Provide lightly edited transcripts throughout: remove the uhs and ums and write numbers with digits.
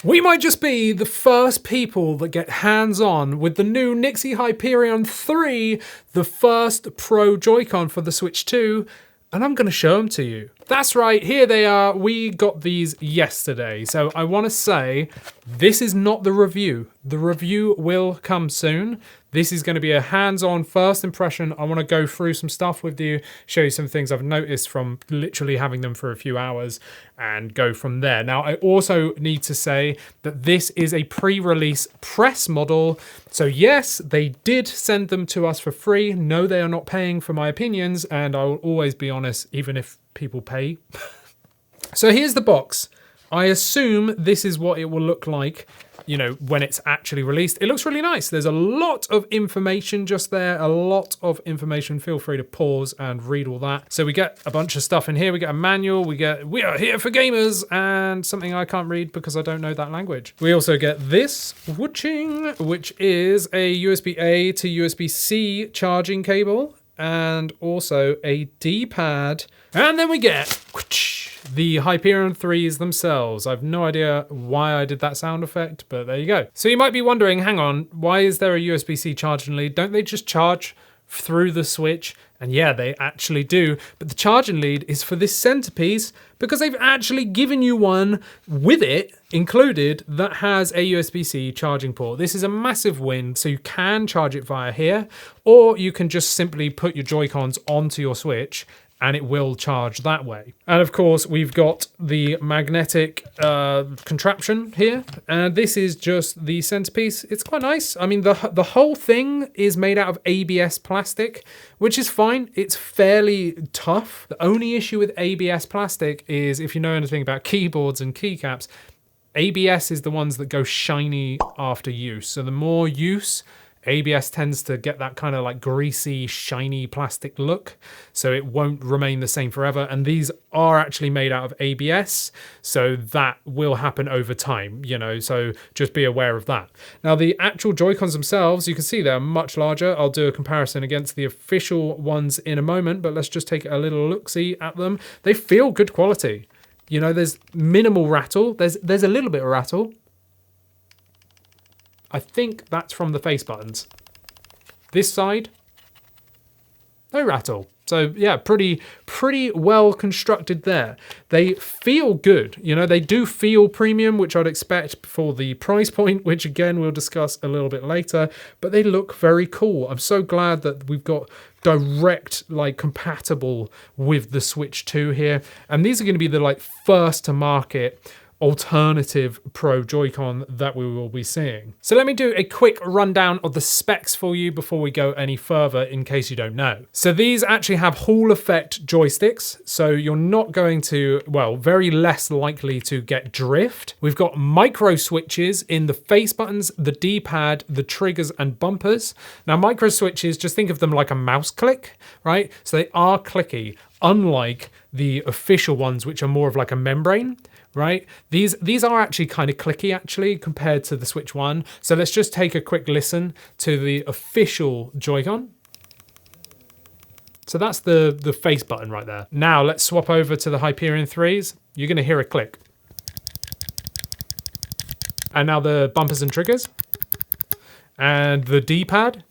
We might just be the first people that get hands-on with the new NYXI Hyperion 3, the first Pro Joy-Con for the Switch 2, and I'm going to show them to you. That's right, here they are. We got these yesterday. So I want to say, this is not the review. The review will come soon. This is going to be a hands-on first impression. I want to go through some stuff with you, show you some things I've noticed from literally having them for a few hours and go from there. Now, I also need to say that this is a pre-release press model. So yes, they did send them to us for free. No, they are not paying for my opinions, and I will always be honest, even if people pay. So here's the box. I assume this is what it will look like, you know, when it's actually released. It looks really nice. There's a lot of information just there, a lot of information. Feel free to pause and read all that. So we get a bunch of stuff in here. We get a manual, we are here for gamers, and something I can't read because I don't know that language. We also get this, whooching, which is a USB-A to USB-C charging cable, and also a D-pad. And then we get the Hyperion 3s themselves. I've no idea why I did that sound effect, but there you go. So you might be wondering, hang on, why is there a USB-C charging lead? Don't they just charge through the Switch? And yeah, they actually do. But the charging lead is for this centerpiece because they've actually given you one with it included that has a USB-C charging port. This is a massive win. So you can charge it via here, or you can just simply put your Joy-Cons onto your Switch and it will charge that way. And of course, we've got the magnetic contraption here. And this is just the centerpiece. It's quite nice. I mean, the whole thing is made out of ABS plastic, which is fine. It's fairly tough. The only issue with ABS plastic is, if you know anything about keyboards and keycaps, ABS is the ones that go shiny after use. So the more use, ABS tends to get that kind of like greasy, shiny plastic look, so it won't remain the same forever. And these are actually made out of ABS, so that will happen over time, you know, so just be aware of that. Now, the actual Joy-Cons themselves, you can see they're much larger. I'll do a comparison against the official ones in a moment, but let's just take a little look-see at them. They feel good quality. You know, there's minimal rattle. There's a little bit of rattle. I think that's from the face buttons. This side, no rattle. So yeah, pretty well constructed there. They feel good, you know, they do feel premium, which I'd expect for the price point, which again, we'll discuss a little bit later, but they look very cool. I'm so glad that we've got direct, like, compatible with the Switch 2 here. And these are going to be the like first to market alternative Pro Joy-Con that we will be seeing. So let me do a quick rundown of the specs for you before we go any further, in case you don't know. So these actually have Hall effect joysticks, so you're not going to, well, very less likely to get drift. We've got micro switches in the face buttons, the D-pad, the triggers and bumpers. Now micro switches, just think of them like a mouse click, right? So they are clicky, unlike the official ones, which are more of like a membrane. Right? These are actually kind of clicky actually compared to the Switch 1. So let's just take a quick listen to the official Joy-Con. So that's the face button right there. Now let's swap over to the Hyperion 3s. You're going to hear a click. And now the bumpers and triggers. And the D-pad.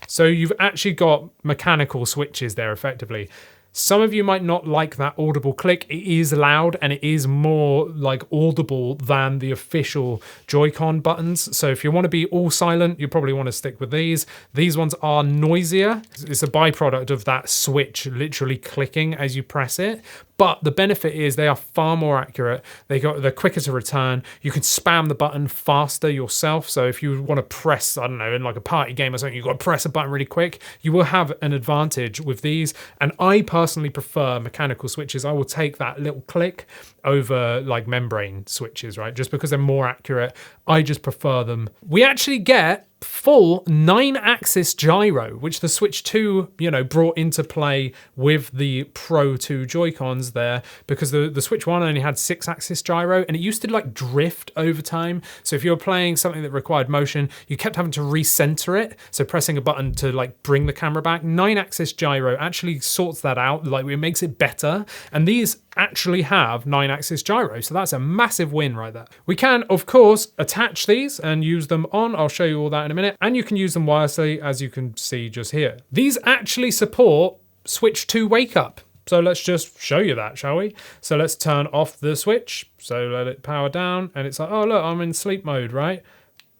So you've actually got mechanical switches there effectively. Some of you might not like that audible click. It is loud and it is more like audible than the official Joy-Con buttons. So if you want to be all silent, you probably want to stick with these. These ones are noisier. It's a byproduct of that switch literally clicking as you press it. But the benefit is they are far more accurate. They're quicker to return. You can spam the button faster yourself. So if you want to press, I don't know, in like a party game or something, you've got to press a button really quick. You will have an advantage with these. And I personally prefer mechanical switches. I will take that little click over like membrane switches, right? Just because they're more accurate. I just prefer them. We actually get full 9-axis gyro, which the Switch 2, you know, brought into play with the Pro 2 Joy-Cons there, because the Switch 1 only had 6-axis gyro and it used to like drift over time. So if you were playing something that required motion, you kept having to recenter it. So pressing a button to like bring the camera back. 9-axis gyro actually sorts that out, like it makes it better. And these actually have 9-axis gyro. So that's a massive win right there. We can, of course, attach these and use them on. I'll show you all that in a minute. And you can use them wirelessly, as you can see just here. These actually support switch 2 wake up. So let's just show you that, shall we? So let's turn off the switch. So let it power down and it's like, oh look, I'm in sleep mode, right?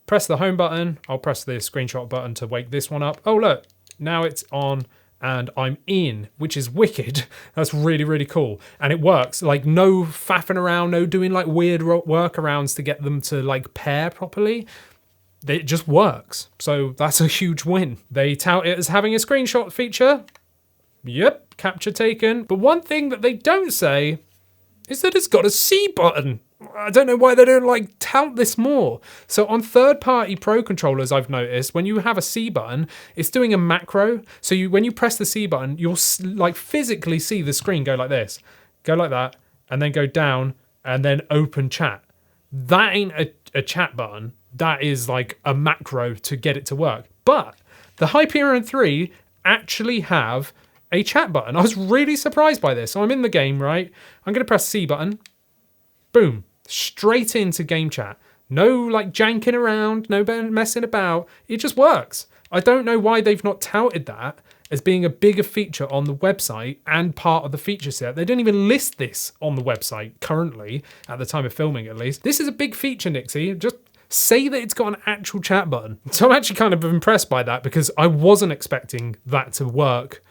Press the home button. I'll press the screenshot button to wake this one up. Oh look, now it's on and I'm in, which is wicked. That's really, really cool. And it works, like no faffing around, no doing like weird workarounds to get them to like pair properly. It just works. So that's a huge win. They tout it as having a screenshot feature. Yep, capture taken. But one thing that they don't say is that it's got a C button. I don't know why they don't like tout this more. So on third-party Pro controllers, I've noticed when you have a C button, it's doing a macro. So when you press the C button, you'll like physically see the screen go like this, go like that, and then go down, and then open chat. That ain't a chat button. That is like a macro to get it to work. But the Hyperion 3 actually have a chat button. I was really surprised by this. So I'm in the game, right? I'm going to press C button. Boom. Straight into game chat. No like janking around, no messing about. It just works. I don't know why they've not touted that as being a bigger feature on the website and part of the feature set. They don't even list this on the website currently, at the time of filming at least. This is a big feature, NYXI. Just say that it's got an actual chat button. So I'm actually kind of impressed by that because I wasn't expecting that to work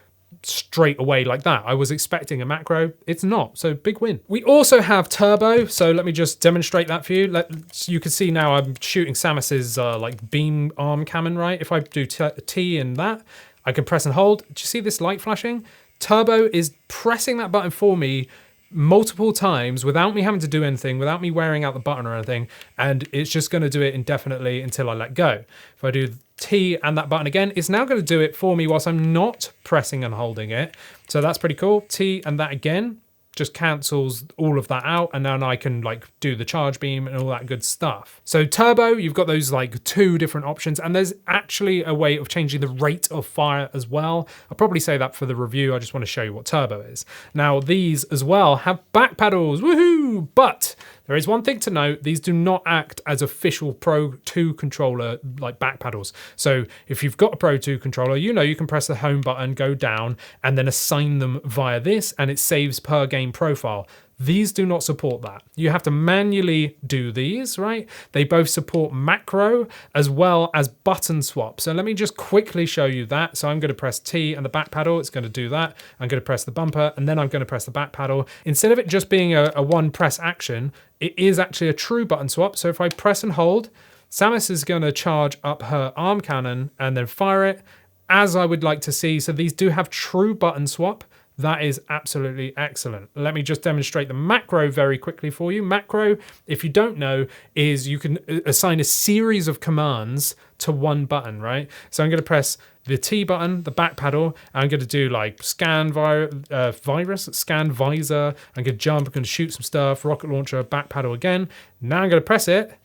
straight away like that. I was expecting a macro. It's not. So big win. We also have turbo. So let me just demonstrate that for you. So you can see now I'm shooting Samus's like beam arm cannon, right? If I do T and that, I can press and hold. Do you see this light flashing? Turbo is pressing that button for me multiple times without me having to do anything, without me wearing out the button or anything, and it's just going to do it indefinitely until I let go. If I do T and that button again, it's now going to do it for me whilst I'm not pressing and holding it. So that's pretty cool. T and that again just cancels all of that out, and then I can like do the charge beam and all that good stuff. So turbo, you've got those like 2 different options, and there's actually a way of changing the rate of fire as well. I'll probably say that for the review. I just want to show you what turbo is. Now these as well have back pedals, woohoo! But there is one thing to note, these do not act as official Pro 2 controller like back pedals. So if you've got a Pro 2 controller, you know you can press the home button, go down, and then assign them via this, and it saves per game profile. These do not support that. You have to manually do these, right? They both support macro as well as button swap. So let me just quickly show you that. So I'm going to press T and the back pedal. It's going to do that. I'm going to press the bumper and then I'm going to press the back pedal. Instead of it just being a one press action, it is actually a true button swap. So if I press and hold, Samus is going to charge up her arm cannon and then fire it as I would like to see. So these do have true button swap. That is absolutely excellent. Let me just demonstrate the macro very quickly for you. Macro, if you don't know, is you can assign a series of commands to one button, right? So I'm going to press the T button, the back pedal. I'm going to do like scan virus, scan visor. I'm going to jump, I'm going to shoot some stuff, rocket launcher, back pedal again. Now I'm going to press it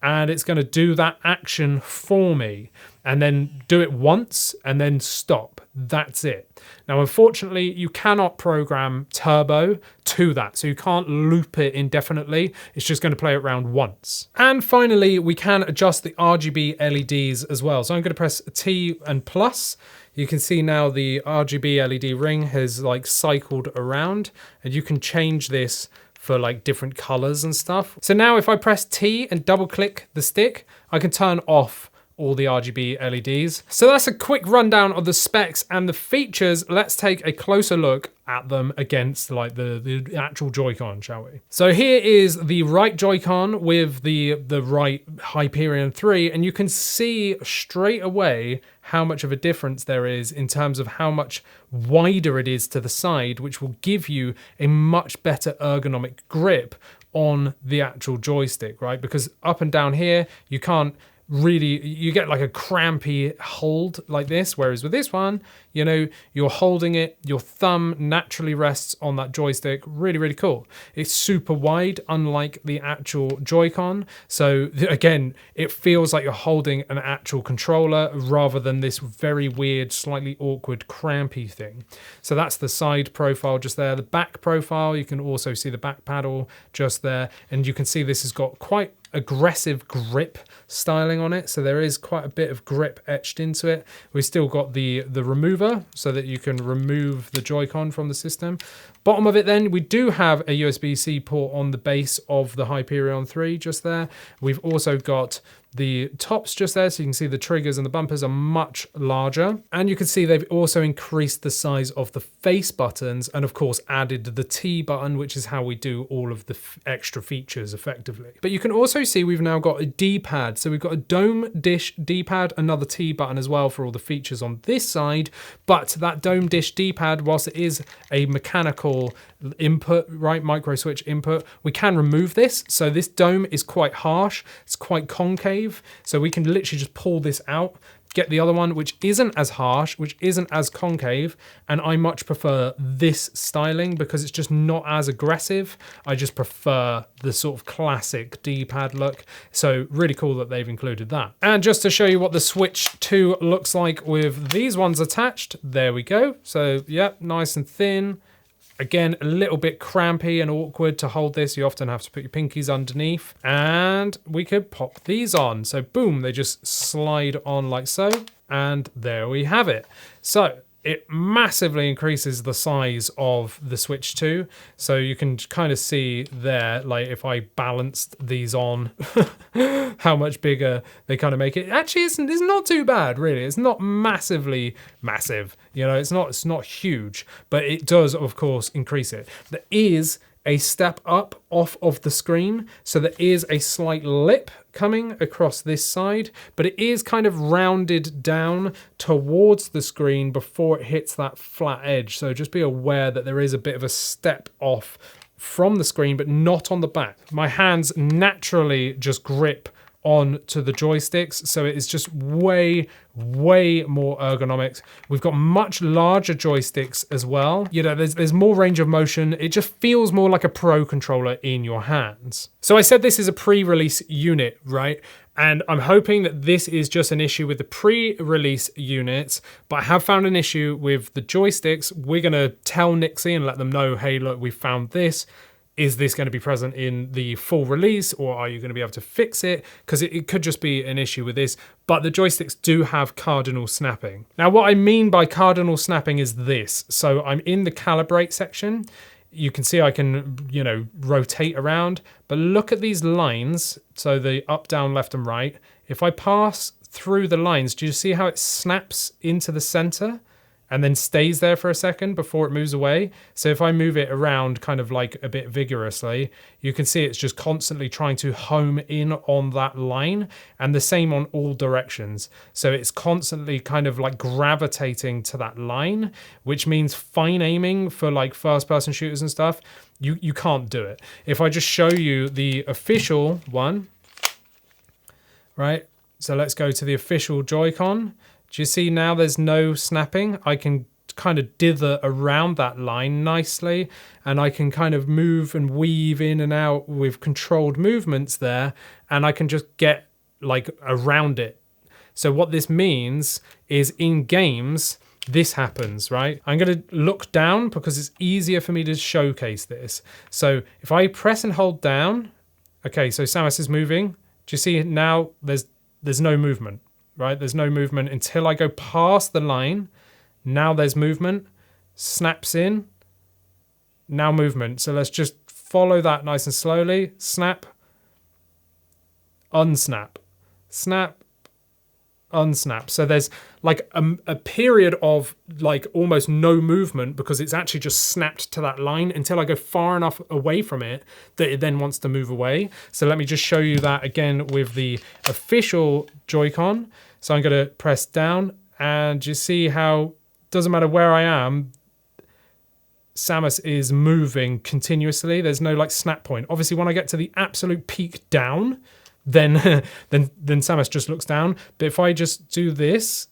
and it's going to do that action for me and then do it once and then stop. That's it. Now, unfortunately, you cannot program turbo to that, so you can't loop it indefinitely. It's just going to play it around once. And finally, we can adjust the RGB LEDs as well. So I'm going to press T and plus. You can see now the RGB LED ring has like cycled around, and you can change this for like different colors and stuff. So now if I press T and double click the stick, I can turn off all the RGB LEDs. So that's a quick rundown of the specs and the features. Let's take a closer look at them against like the actual Joy-Con, shall we? So here is the right Joy-Con with the right Hyperion 3, and you can see straight away how much of a difference there is in terms of how much wider it is to the side, which will give you a much better ergonomic grip on the actual joystick, right? Because up and down here, you can't really, you get like a crampy hold like this, whereas with this one, you know, you're holding it, your thumb naturally rests on that joystick. Really, really cool. It's super wide, unlike the actual Joy-Con. So again, it feels like you're holding an actual controller rather than this very weird, slightly awkward, crampy thing. So that's the side profile just there. The back profile, you can also see the back paddle just there. And you can see this has got quite aggressive grip styling on it, so there is quite a bit of grip etched into it. We've still got the remover so that you can remove the Joy-Con from the system. Bottom of it then, we do have a USB-C port on the base of the Hyperion 3 just there. We've also got the tops just there, so you can see the triggers and the bumpers are much larger. And you can see they've also increased the size of the face buttons and of course added the T button, which is how we do all of the extra features effectively. But you can also see we've now got a D-pad. So we've got a dome dish D-pad, another T button as well for all the features on this side. But that dome dish D-pad, whilst it is a mechanical input, right, micro switch input, we can remove this. So this dome is quite harsh, it's quite concave, so we can literally just pull this out, get the other one which isn't as harsh, which isn't as concave, and I much prefer this styling because it's just not as aggressive. I just prefer the sort of classic D-pad look, so really cool that they've included that. And just to show you what the Switch 2 looks like with these ones attached, there we go. So yeah, nice and thin. Again, a little bit crampy and awkward to hold this. You often have to put your pinkies underneath. And we could pop these on. So boom, they just slide on like so. And there we have it. So it massively increases the size of the Switch 2. So you can kind of see there, like if I balanced these on, how much bigger they kind of make it. Actually, it's not too bad, really. It's not massively massive. You know, it's not huge, but it does, of course, increase it. There is a step up off of the screen. So there is a slight lip coming across this side, but it is kind of rounded down towards the screen before it hits that flat edge. So just be aware that there is a bit of a step off from the screen, but not on the back. My hands naturally just grip onto the joysticks, so it is just way more ergonomic. We've got much larger joysticks as well. You know, there's more range of motion. It just feels more like a pro controller in your hands. So I said this is a pre-release unit, right? And I'm hoping that this is just an issue with the pre-release units, but I have found an issue with the joysticks. We're gonna tell NYXI and let them know, hey, look, we found this. Is this going to be present in the full release, or are you going to be able to fix it? Because it could just be an issue with this, but the joysticks do have cardinal snapping. Now, what I mean by cardinal snapping is this. So I'm in the calibrate section. You can see I can, you know, rotate around, but look at these lines. So the up, down, left, and right. If I pass through the lines, do you see how it snaps into the center? And then stays there for a second before it moves away. So if I move it around kind of like a bit vigorously, you can see it's just constantly trying to home in on that line, and the same on all directions. So it's constantly kind of like gravitating to that line, which means fine aiming for like first person shooters and stuff, you can't do it. If I just show you the official one, right? So let's go to the official Joy-Con. Do you see now there's no snapping? I can kind of dither around that line nicely, and I can kind of move and weave in and out with controlled movements there, and I can just get like around it. So what this means is in games, this happens, right? I'm going to look down because it's easier for me to showcase this. So if I press and hold down, okay, so Samus is moving. Do you see now there's no movement? Right, there's no movement until I go past the line. Now there's movement, snaps in, now movement. So let's just follow that nice and slowly. Snap, unsnap, snap, unsnap. So there's like a period of like almost no movement because it's actually just snapped to that line until I go far enough away from it that it then wants to move away. So let me just show you that again with the official Joy-Con. So I'm going to press down, and you see how doesn't matter where I am, Samus is moving continuously. There's no like snap point. Obviously when I get to the absolute peak down, then Samus just looks down. But if I just do this,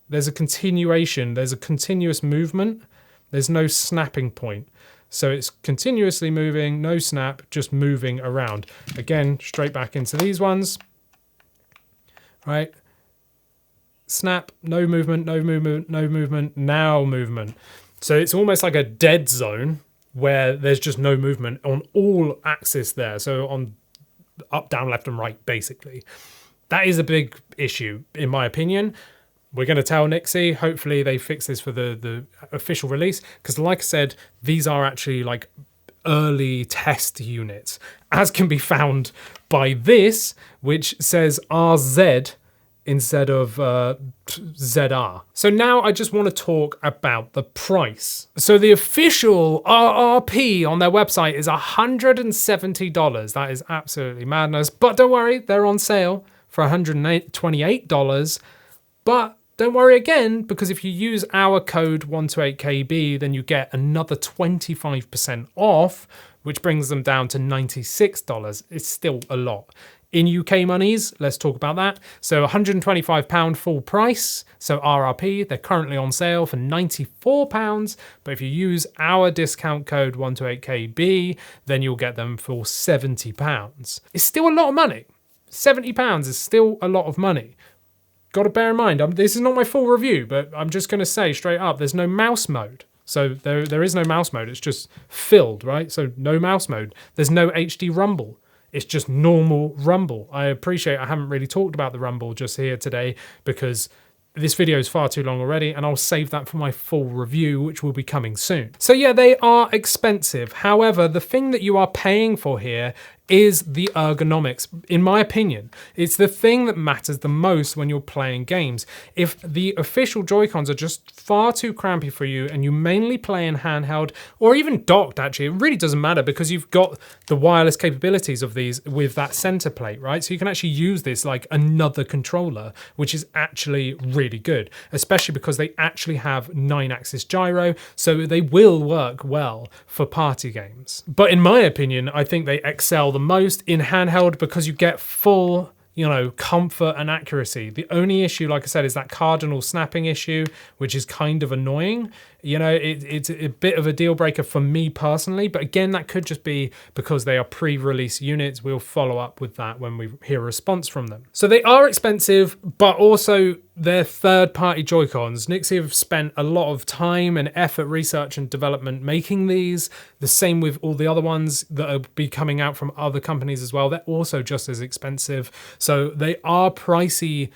there's a continuation, there's a continuous movement. There's no snapping point. So it's continuously moving, no snap, just moving around. Again, straight back into these ones, right? Snap, no movement, no movement, no movement, now movement. So it's almost like a dead zone where there's just no movement on all axes there. So on up, down, left and right, basically. That is a big issue, in my opinion. We're going to tell NYXI, hopefully they fix this for the official release, because like I said, these are actually like early test units, as can be found by this, which says RZ instead of ZR. So now I just want to talk about the price. So the official RRP on their website is $170. That is absolutely madness, but don't worry, they're on sale for $128. But don't worry again, because if you use our code 128KB, then you get another 25% off, which brings them down to $96. It's still a lot. In UK monies, let's talk about that. So £125 full price, so RRP, they're currently on sale for £94. But if you use our discount code 128KB, then you'll get them for £70. It's still a lot of money. £70 is still a lot of money. Got to bear in mind, this is not my full review, but I'm just going to say straight up, there's no mouse mode. So there is no mouse mode. It's just filled, right? So no mouse mode. There's no HD rumble. It's just normal rumble. I appreciate I haven't really talked about the rumble just here today because this video is far too long already, and I'll save that for my full review, which will be coming soon. So yeah, they are expensive. However, the thing that you are paying for here is the ergonomics, in my opinion. It's the thing that matters the most when you're playing games. If the official Joy-Cons are just far too crampy for you and you mainly play in handheld or even docked, actually, it really doesn't matter because you've got the wireless capabilities of these with that center plate, right? So you can actually use this like another controller, which is actually really good, especially because they actually have 9-axis gyro, so they will work well for party games. But in my opinion, I think they excel the most in handheld because you get full, you know, comfort and accuracy. The only issue, like I said, is that cardinal snapping issue, which is kind of annoying. You know, it's a bit of a deal breaker for me personally, but again, that could just be because they are pre-release units. We'll follow up with that when we hear a response from them. So they are expensive, but also they're third-party Joy-Cons. NYXI have spent a lot of time and effort, research and development making these. The same with all the other ones that will be coming out from other companies as well. They're also just as expensive. So they are pricey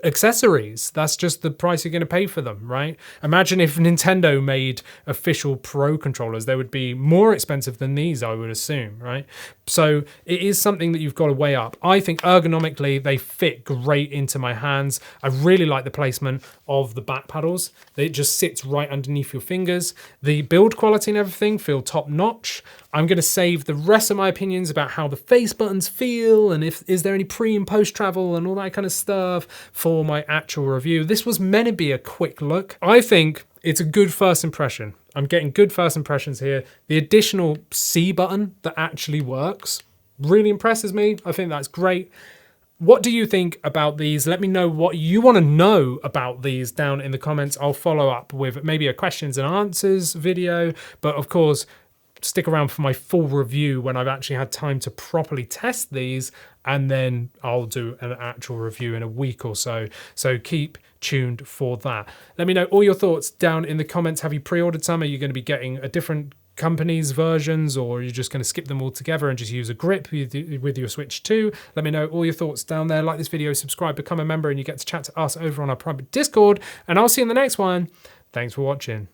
accessories. That's just the price you're going to pay for them, right? Imagine if Nintendo made official Pro controllers, they would be more expensive than these, I would assume, right? So it is something that you've got to weigh up. I think ergonomically they fit great into my hands. I really like the placement of the back paddles. It just sits right underneath your fingers. The build quality and everything feel top notch. I'm going to save the rest of my opinions about how the face buttons feel and if is there any pre and post travel and all that kind of stuff for my actual review. This was meant to be a quick look. I think it's a good first impression. I'm getting good first impressions here. The additional C button that actually works really impresses me. I think that's great. What do you think about these? Let me know what you want to know about these down in the comments. I'll follow up with maybe a questions and answers video, but of course, stick around for my full review when I've actually had time to properly test these, and then I'll do an actual review in a week or so. So keep tuned for that. Let me know all your thoughts down in the comments. Have you pre-ordered some? Are you going to be getting a different company's versions, or are you just going to skip them all together and just use a grip with your Switch 2? Let me know all your thoughts down there. Like this video, subscribe, become a member, and you get to chat to us over on our private Discord. And I'll see you in the next one. Thanks for watching.